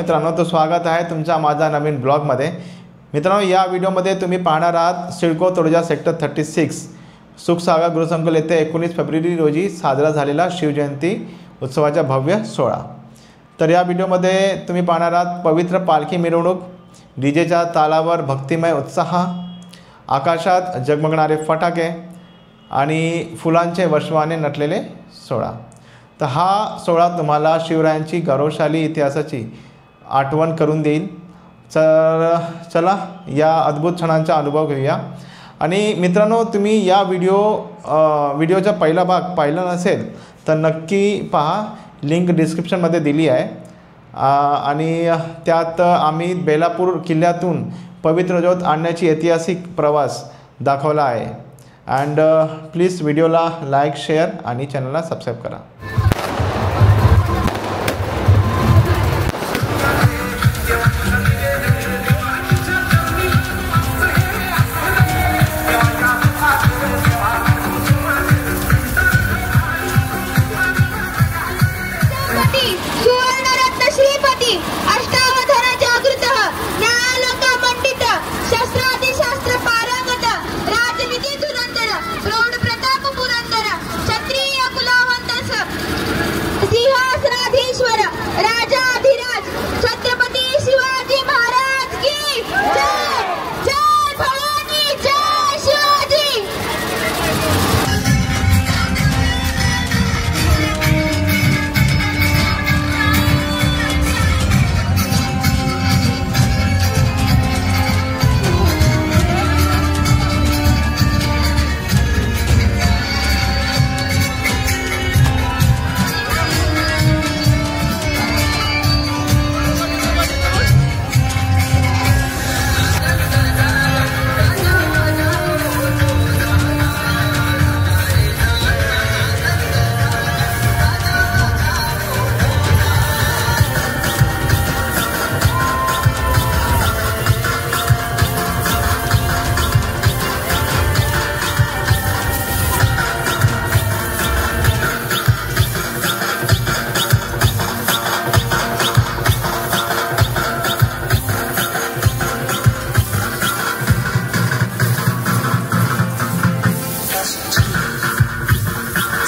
मित्रांनो, तो स्वागत आहे तुमच्या माझा नवीन ब्लॉगमध्ये। मित्रांनो, या व्हिडिओमध्ये तुम्ही पाहणार आहात सिडको तळोजा सेक्टर 36 सुखसागर गृहसंकुल येथे 19 फेब्रुवारी रोजी साजरा झालेला शिवजयंती उत्सवाचा भव्य सोहळा। तर या व्हिडिओमध्ये तुम्ही पाहणार आहात पवित्र पालखी मिरवणूक, डीजेच्या तालावर भक्तिमय उत्साह, आकाशात जगमगणारे फटाके आणि फुलांचे वर्षावाने नटलेले सोहळा। तर हा सोहळा तुम्हाला शिवरायांची गौरवशाली इतिहासाची आठवण करून देईल। चला या अद्भुत क्षणांचा अनुभव घेऊया। आणि मित्रांनो, तुम्ही या व्हिडिओचा पहिला भाग पाहिला नसेल तर नक्की पहा, लिंक डिस्क्रिप्शनमध्ये दिली आहे। आणि त्यात आम्ही बेलापूर किल्ल्यातून पवित्र ज्योत आणण्याची ऐतिहासिक प्रवास दाखवला आहे। अँड प्लीज व्हिडिओला लाईक, शेअर आणि चॅनलला सबस्क्राईब करा।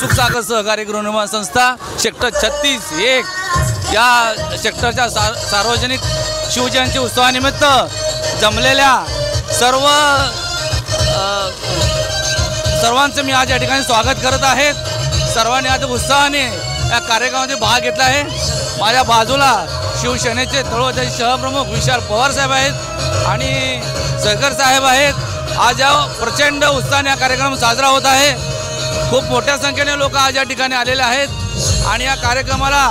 सुखसागर सहकारी गृहनिर्माण संस्था सेक्टर 36-1 या सेक्टरच्या सार्वजनिक शिवजयंती उत्सवानिमित्त जमलेल्या सर्वांचं मी आज या ठिकाणी स्वागत करत आहे। सर्वांनी आज उत्साहाने या कार्यक्रमामध्ये भाग घेतला आहे। माझ्या बाजूला शिवसेनेचे तळोजाचे शहरप्रमुख विशाल पवार साहेब आहेत आणि सहकार साहेब आहेत। आज या प्रचंड उत्साहाने हा कार्यक्रम साजरा होत आहे। खूप मोठ्या संख्येने लोक आज या ठिकाणी आलेले आहेत आणि या कार्यक्रमाला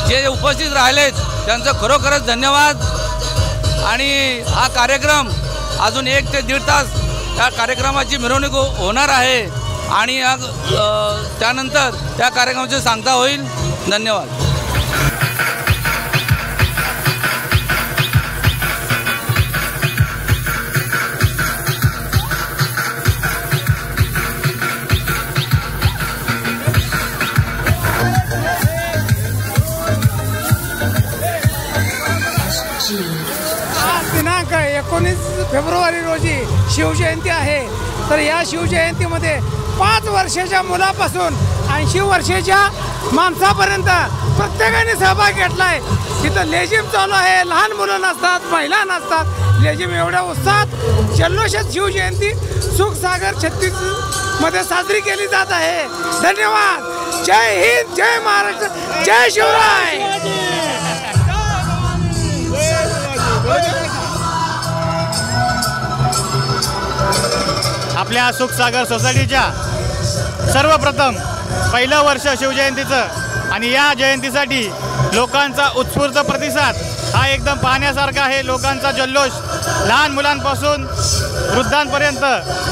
जे उपस्थित राहिलेत त्यांचं खरोखरच धन्यवाद। आणि हा कार्यक्रम अजून 1 ते 1.5 तास या कार्यक्रमाची मिरवणूक होणार आहे आणि त्यानंतर त्या कार्यक्रमाची सांगता होईल। धन्यवाद। दिनांक 19 फेब्रुवारी रोजी शिवजयंती आहे। तर या शिवजयंतीमध्ये 5 वर्षाच्या मुलापासून 80 वर्षाच्या माणसापर्यंत प्रत्येकाने सहभाग घेतला आहे। तिथं लेझिम चालू आहे, लहान मुलं नसतात, महिला नसतात। लेझिम एवढ्या उत्साहात जल्लोषात शिवजयंती सुखसागर 36 मध्ये साजरी केली जात आहे। धन्यवाद। जय हिंद, जय महाराष्ट्र, जय शिवराय। आपल्या सुखसागर सोसायटीच्या सर्वप्रथम पहिलं वर्ष शिवजयंतीचं आणि या जयंतीसाठी लोकांचा उत्स्फूर्त प्रतिसाद हा एकदम पाहण्यासारखा आहे। लोकांचा जल्लोष लहान मुलांपासून वृद्धांपर्यंत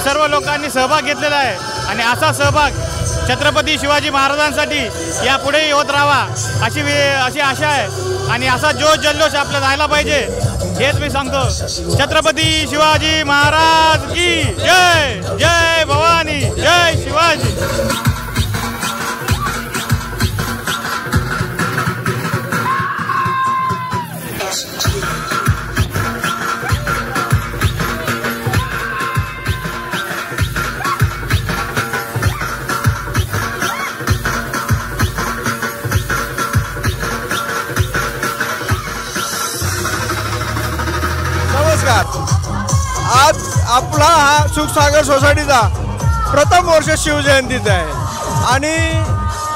सर्व लोकांनी सहभाग घेतलेला आहे आणि असा सहभाग छत्रपती शिवाजी महाराजांसाठी यापुढेही होत राहावा अशी आशा आहे आणि असा जोश जल्लोष आपला राहायला पाहिजे हेच मी सांगतो। छत्रपती शिवाजी महाराज की जय। जय भवानी, जय शिवाजी। आपला हा सुखसागर सोसायटीचा प्रथम वर्ष शिवजयंतीचा आहे आणि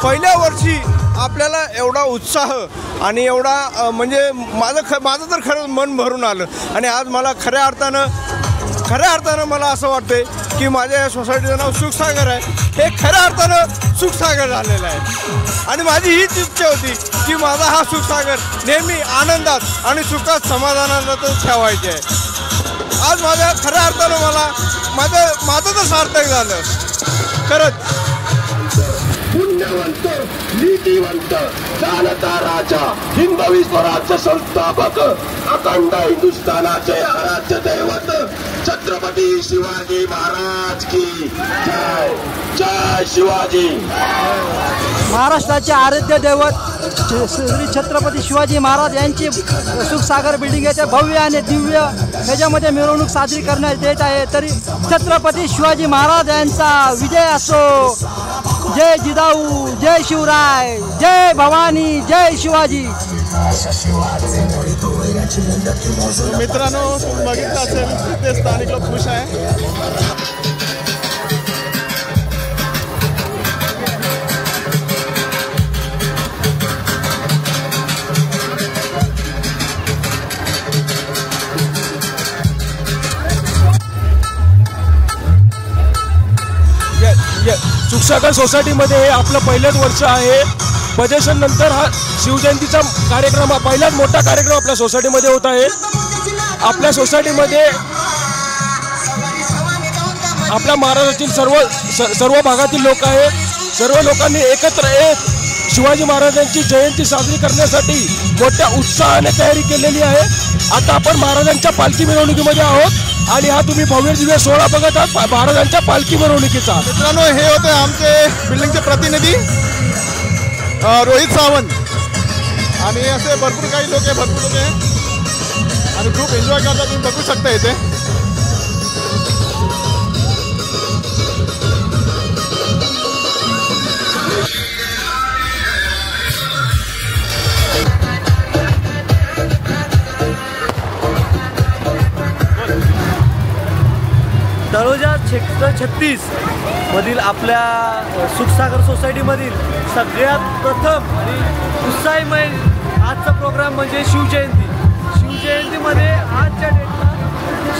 पहिल्या वर्षी आपल्याला एवढा उत्साह आणि एवढा म्हणजे माझं तर खरंच मन भरून आलं आणि आज मला खऱ्या अर्थानं मला असं वाटतंय की माझ्या या सोसायटीचं नाव सुखसागर आहे. हे खऱ्या अर्थानं सुखसागर झालेलं आहे आणि माझी हीच इच्छा होती की माझा हा सुखसागर नेहमी आनंदात आणि सुखात समाधानातच ठेवायचे आहे. आज माझ्या खऱ्या अर्थानं मला माझं तर सार्थक झालं खरंच. पुण्यवंत नीतिवंत जाणता राजा हिंदवी स्वराज्य संस्थापक अखंड हिंदुस्थानाचे आराध्य दैवत छत्रपती शिवाजी महाराज की जय. जय शिवाजी. महाराष्ट्राचे आराध्य दैवत श्री छत्रपती शिवाजी महाराज यांची सुखसागर बिल्डिंग येथे भव्य आणि दिव्य ह्याच्यामध्ये मिरवणूक साजरी करण्यात येत आहे. तरी छत्रपती शिवाजी महाराज यांचा विजय असो. जय जिजाऊ, जय शिवराय, जय भवानी, जय शिवाजी. मित्रांनो तुम्ही बघितलं असेल ते स्थानिक लोक खुश आहे. सुखसागर सोसायटीमध्ये हे आपलं पहिलंच वर्ष आहे. बजेशननंतर हा शिवजयंतीचा कार्यक्रम पहिलाच मोठा कार्यक्रम आपल्या सोसायटीमध्ये होत आहे. आपल्या सोसायटीमध्ये आपल्या महाराष्ट्रातील सर्व भागातील लोक आहेत. सर्व लोकांनी एकत्र येत शिवाजी महाराजांची जयंती साजरी करण्यासाठी मोठ्या उत्साहाने तयारी केलेली आहे. आता आपण महाराजांच्या पालखी मिरवणुकीमध्ये आहोत आणि हा तुम्ही भव्य दिव्य सोहळा बघत आहात महाराजांच्या पालखी मिरवणुकीचा. मित्रांनो हे होते आमचे बिल्डिंगचे प्रतिनिधी रोहित सावंत आणि असे भरपूर काही लोक आहे आणि खूप एन्जॉय करतात. तुम्ही बघू शकता इथे. तळोजा सेक्टर 36 मधील आपल्या सुखसागर सोसायटीमधील सगळ्यात प्रथम आणि उत्साहीमय आजचा प्रोग्राम म्हणजे शिवजयंतीमध्ये आजच्या डेटला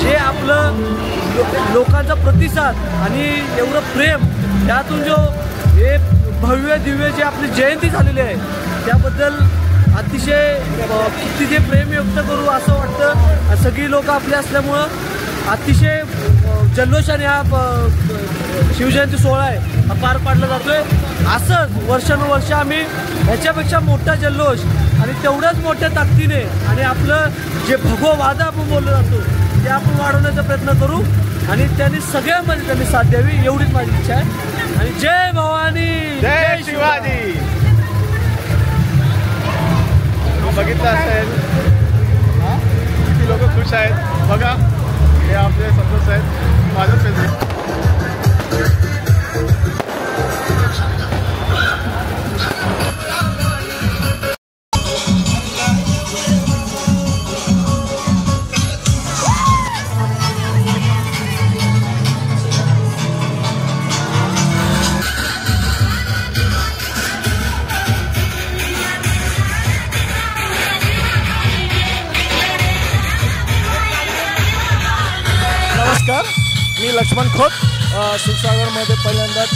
जे आपलं लोकांचा प्रतिसाद आणि एवढं प्रेम त्यातून जो हे भव्य दिव्य जे आपली जयंती झालेली आहे त्याबद्दल अतिशय किती जे प्रेम व्यक्त करू असं वाटतं. सगळी लोक आपले असल्यामुळं अतिशय जल्लोषाने हा शिवजयंती सोहळा आहे हा पार पाडला जातोय. असंच वर्षानुवर्ष आम्ही ह्याच्यापेक्षा मोठा जल्लोष आणि तेवढ्याच मोठ्या ताकदीने आणि आपलं जे भगवं वादा आपण बोललो जातो ते आपण वाढवण्याचा प्रयत्न करू आणि त्यांनी सगळ्यामध्ये त्यांनी साथ द्यावी एवढीच माझी इच्छा आहे. आणि जय भवानी, जय शिवाजी. बघितलं असेल किती लोक खुश आहेत बघा. हे आपले संतोष आहेत माझं फेसबुक. नमस्कार, मी लक्ष्मण खोत. सुखसागरमध्ये पहिल्यांदाच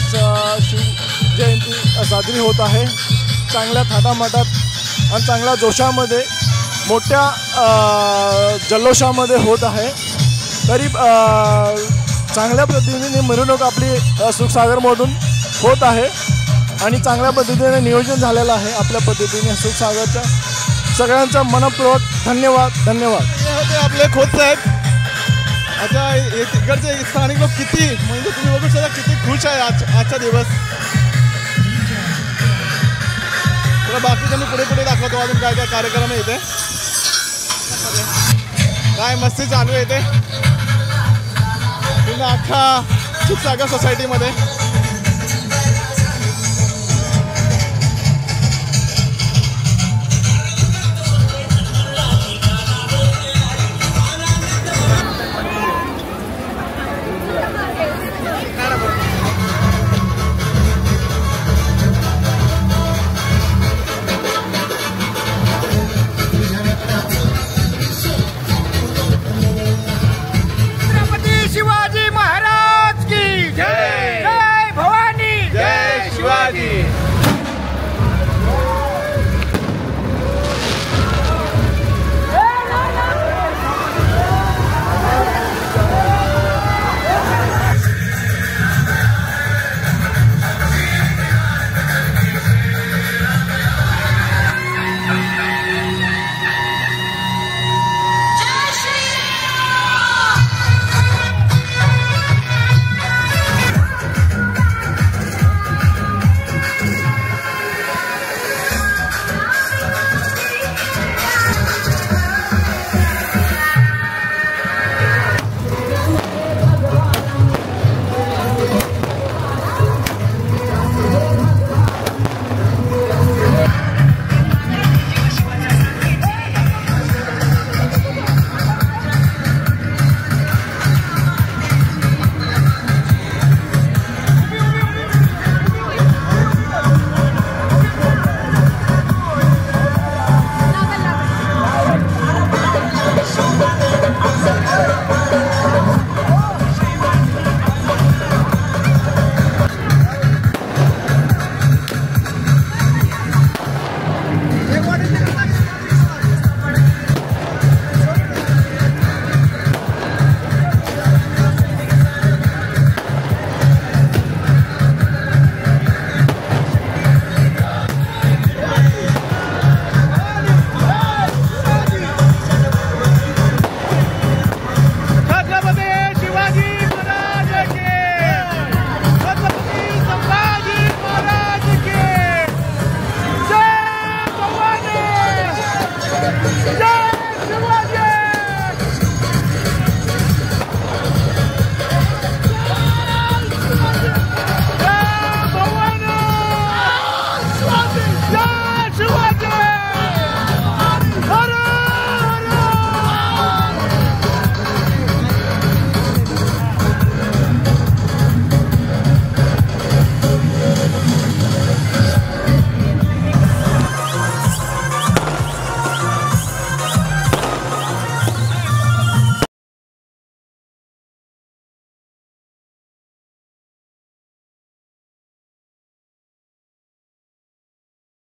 शिवजयंती साजरी होत आहे. चांगल्या थाटामाटात आणि चांगल्या जोशामध्ये मोठ्या जल्लोषामध्ये होत आहे. तरी चांगल्या पद्धतीने मिरवणूक आपली सुखसागरमधून होत आहे आणि चांगल्या पद्धतीने नियोजन झालेलं आहे. आपल्या पद्धतीने सुखसागरच्या सगळ्यांचा मनपूर्वक धन्यवाद. हे होते आपले खोत साहेब. आता इकडचे स्थानिक लोक किती म्हणजे तुम्ही बघू शकता किती खुश आहे आजचा दिवस. तर बाकीचं मी पुढे दाखवतो अजून काय काय कार्यक्रम आहे इथे. काय मस्ती चालू आहे इथे अख्खा सुखसागर सोसायटीमध्ये.